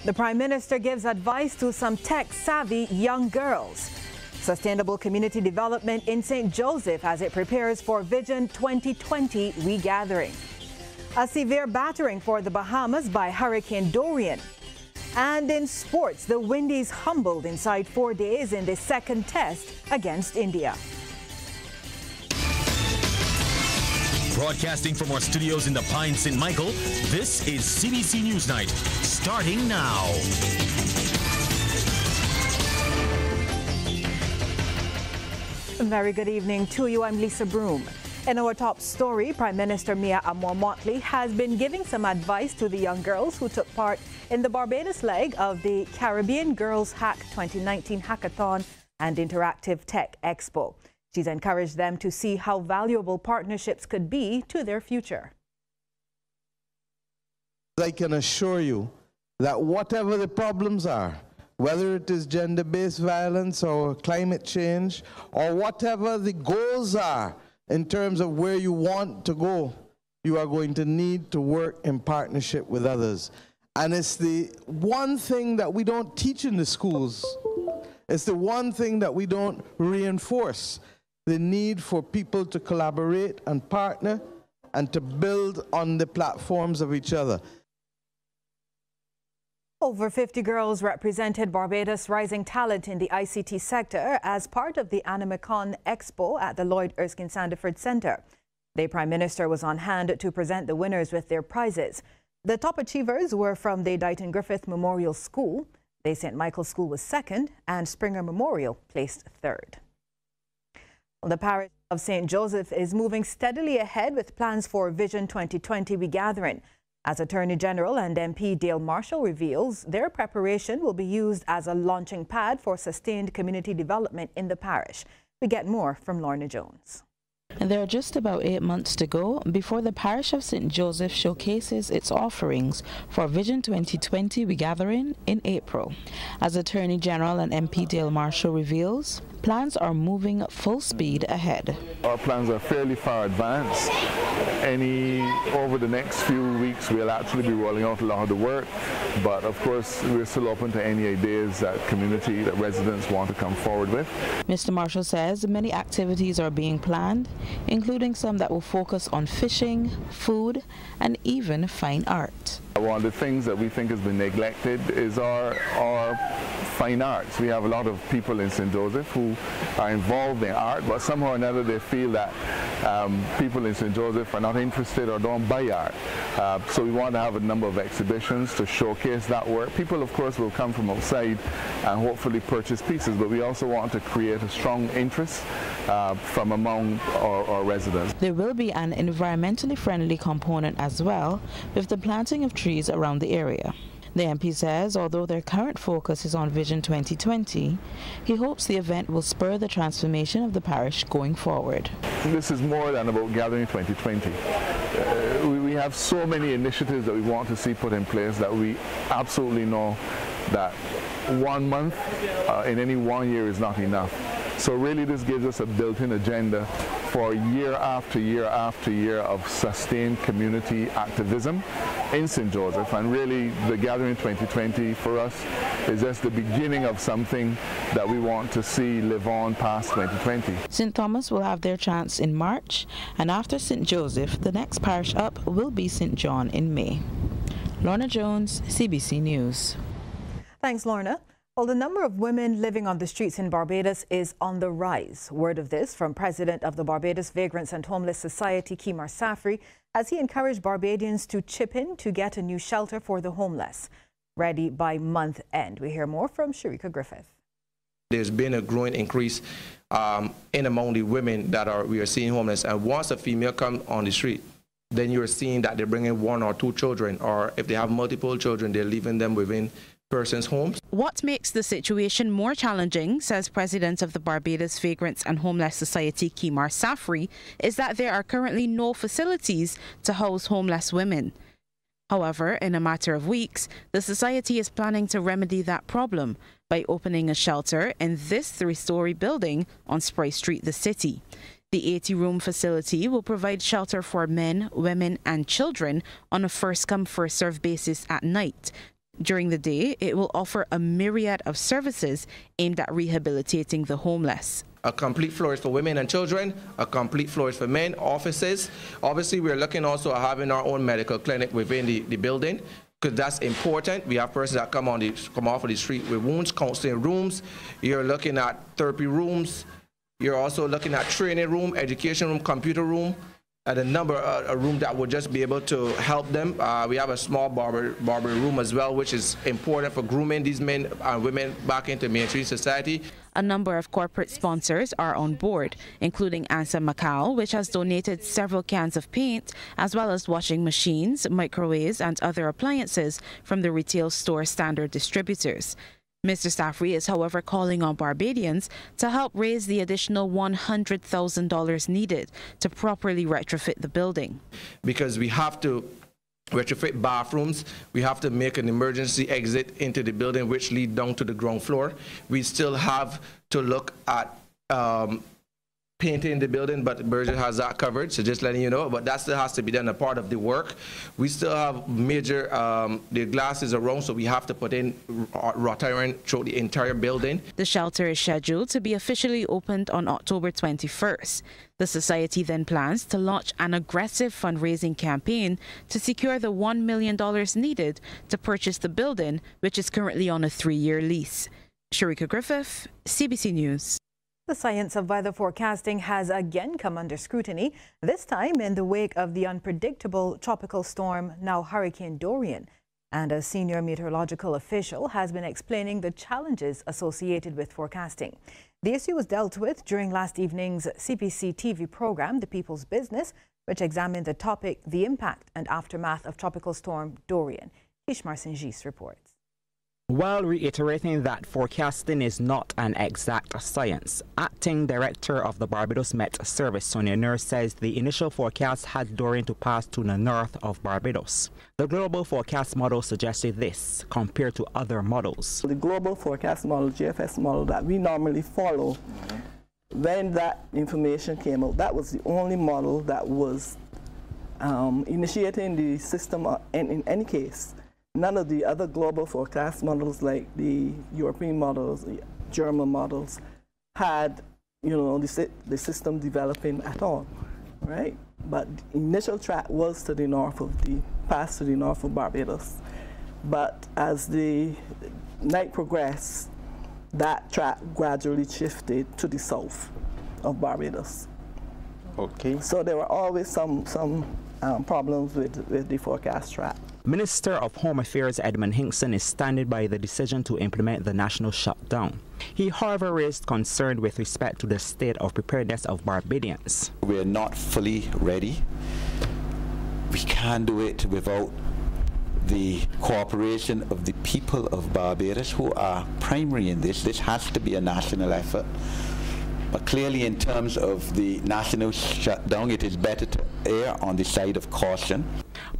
The Prime Minister gives advice to some tech-savvy young girls. Sustainable community development in St. Joseph as it prepares for Vision 2020 regathering. A severe battering for the Bahamas by Hurricane Dorian. And in sports, the Windies humbled inside 4 days in the second test against India. Broadcasting from our studios in the Pine St. Michael, this is CBC Newsnight, starting now. Very good evening to you. I'm Lisa Broom. In our top story, Prime Minister Mia Motley has been giving some advice to the young girls who took part in the Barbados leg of the Caribbean Girls Hack 2019 Hackathon and Interactive Tech Expo. She's encouraged them to see how valuable partnerships could be to their future. I can assure you that whatever the problems are, whether it is gender-based violence or climate change, or whatever the goals are in terms of where you want to go, you are going to need to work in partnership with others. And it's the one thing that we don't teach in the schools. It's the one thing that we don't reinforce. The need for people to collaborate and partner and to build on the platforms of each other. Over 50 girls represented Barbados' rising talent in the ICT sector as part of the Animecon Expo at the Lloyd Erskine Sandiford Centre. The Prime Minister was on hand to present the winners with their prizes. The top achievers were from the Dighton Griffith Memorial School. The St. Michael's School was second and Springer Memorial placed third. The parish of St. Joseph is moving steadily ahead with plans for Vision 2020 regathering. As Attorney General and MP Dale Marshall reveals, their preparation will be used as a launching pad for sustained community development in the parish. We get more from Lorna Jones. And there are just about 8 months to go before the parish of St. Joseph showcases its offerings for Vision 2020 regathering in April. As Attorney General and MP Dale Marshall reveals, plans are moving full speed ahead. Our plans are fairly far advanced. Over the next few weeks, we'll actually be rolling out a lot of the work. But of course, we're still open to any ideas that residents want to come forward with. Mr. Marshall says many activities are being planned, including some that will focus on fishing, food, and even fine art. One of the things that we think has been neglected is our fine arts. We have a lot of people in St. Joseph who are involved in art, but somehow or another they feel that people in St. Joseph are not interested or don't buy art. So we want to have a number of exhibitions to showcase that work. People, of course, will come from outside and hopefully purchase pieces, but we also want to create a strong interest from among our residents. There will be an environmentally friendly component as well, with the planting of trees around the area. The MP says although their current focus is on Vision 2020, he hopes the event will spur the transformation of the parish going forward. This is more than about Gathering 2020. We have so many initiatives that we want to see put in place that we absolutely know that 1 month in any 1 year is not enough. So really this gives us a built-in agenda for year after year after year of sustained community activism in St. Joseph. And really the Gathering 2020 for us is just the beginning of something that we want to see live on past 2020. St. Thomas will have their chance in March, and after St. Joseph, the next parish up will be St. John in May. Lorna Jones, CBC News. Thanks, Lorna. Well, the number of women living on the streets in Barbados is on the rise. Word of this from President of the Barbados Vagrants and Homeless Society, Kimar Safri, as he encouraged Barbadians to chip in to get a new shelter for the homeless, ready by month end. We hear more from Sharika Griffith. There's been a growing increase in among the women that we are seeing homeless. And once a female comes on the street, then you're seeing that they're bringing 1 or 2 children, or if they have multiple children, they're leaving them within persons' homes. What makes the situation more challenging, says President of the Barbados Vagrants and Homeless Society, Kimar Safri, is that there are currently no facilities to house homeless women. However, in a matter of weeks, the Society is planning to remedy that problem by opening a shelter in this 3-story building on Spry Street, the city. The 80-room facility will provide shelter for men, women and children on a first-come, first-served basis at night, During the day, it will offer a myriad of services aimed at rehabilitating the homeless. A complete floor is for women and children, a complete floor is for men, offices. Obviously, we're looking also at having our own medical clinic within the building, because that's important. We have persons that come off of the street with wounds, counseling rooms. You're looking at therapy rooms. You're also looking at training room, education room, computer room, and a number of rooms that would just be able to help them. We have a small barber room as well, which is important for grooming these men and women back into mainstream society. A number of corporate sponsors are on board, including Ansa Macau, which has donated several cans of paint, as well as washing machines, microwaves, and other appliances from the retail store standard distributors. Mr. Saffrey is, however, calling on Barbadians to help raise the additional $100,000 needed to properly retrofit the building. Because we have to retrofit bathrooms, we have to make an emergency exit into the building which lead down to the ground floor. We still have to look at painting the building, but Berger has that covered, so just letting you know, but that still has to be done a part of the work. We still have major, the glass is around, so we have to put in wrought iron throughout the entire building. The shelter is scheduled to be officially opened on October 21st. The society then plans to launch an aggressive fundraising campaign to secure the $1 million needed to purchase the building, which is currently on a 3-year lease. Sharika Griffith, CBC News. The science of weather forecasting has again come under scrutiny, this time in the wake of the unpredictable tropical storm, now Hurricane Dorian. And a senior meteorological official has been explaining the challenges associated with forecasting. The issue was dealt with during last evening's CBC TV program, The People's Business, which examined the topic, the impact and aftermath of Tropical Storm Dorian. Kishmar Singis reports. While reiterating that forecasting is not an exact science, Acting Director of the Barbados Met Service, Sonia Nur, says the initial forecast had Dorian to pass to the north of Barbados. The global forecast model suggested this, compared to other models. The global forecast model, GFS model, that we normally follow, when that information came out, that was the only model that was initiating the system in any case. None of the other global forecast models like the European models, the German models, had, the system developing at all, right? But the initial track was to the north of pass to the north of Barbados. But as the night progressed, that track gradually shifted to the south of Barbados. Okay. So there were always some problems with the forecast track. Minister of Home Affairs Edmund Hinkson is standing by the decision to implement the national shutdown. He, however, raised concern with respect to the state of preparedness of Barbadians. We are not fully ready. We can't do it without the cooperation of the people of Barbados, who are primary in this. This has to be a national effort. But clearly, in terms of the national shutdown, it is better to err on the side of caution.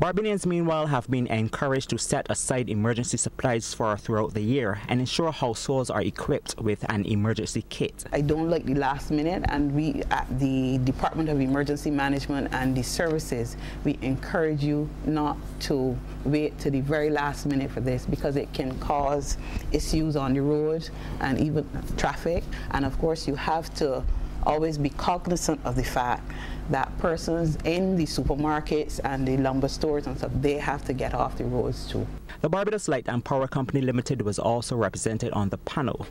Barbadians, meanwhile, have been encouraged to set aside emergency supplies throughout the year and ensure households are equipped with an emergency kit. I don't like the last minute, and we at the Department of Emergency Management and the services, we encourage you not to wait to the very last minute for this, because it can cause issues on the road and even traffic. And of course, you have to always be cognizant of the fact that persons in the supermarkets and the lumber stores and stuff, they have to get off the roads too. The Barbados Light and Power Company Limited was also represented on the panel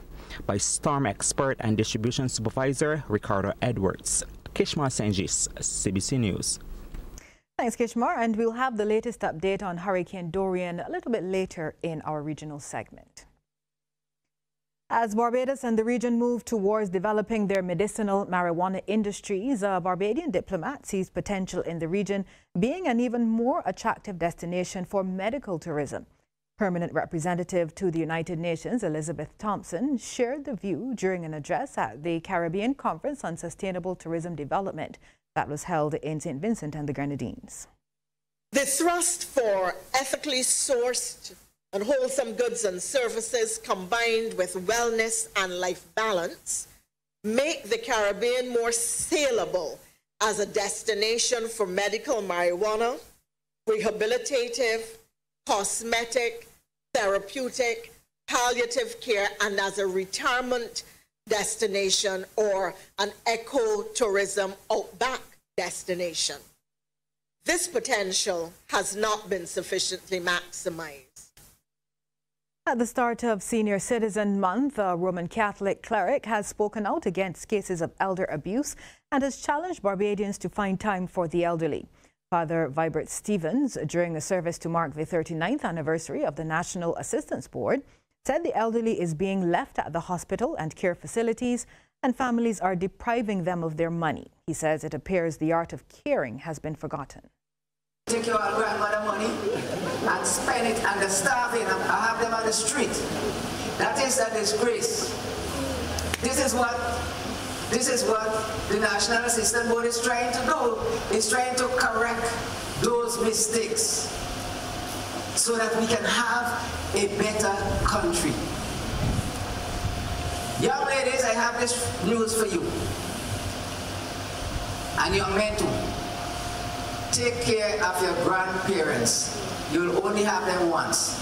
by storm expert and distribution supervisor Ricardo Edwards. Kishmar Singis, CBC News. Thanks, Kishmar, and we'll have the latest update on Hurricane Dorian a little bit later in our regional segment. As Barbados and the region move towards developing their medicinal marijuana industries, a Barbadian diplomat sees potential in the region being an even more attractive destination for medical tourism. Permanent representative to the United Nations, Elizabeth Thompson, shared the view during an address at the Caribbean Conference on Sustainable Tourism Development that was held in St. Vincent and the Grenadines. The thrust for ethically sourced and wholesome goods and services combined with wellness and life balance make the Caribbean more saleable as a destination for medical marijuana, rehabilitative, cosmetic, therapeutic, palliative care, and as a retirement destination or an ecotourism outback destination. This potential has not been sufficiently maximized. At the start of Senior Citizen Month, a Roman Catholic cleric has spoken out against cases of elder abuse and has challenged Barbadians to find time for the elderly. Father Vibert Stevens, during a service to mark the 39th anniversary of the National Assistance Board, said the elderly is being left at the hospital and care facilities and families are depriving them of their money. He says it appears the art of caring has been forgotten. Take your grandmother money and spend it and the starving and have them on the street. That is a disgrace. This is what the National Assistance Board is trying to do. It's trying to correct those mistakes so that we can have a better country. Young ladies, I have this news for you. And young men too. Take care of your grandparents. You'll only have them once.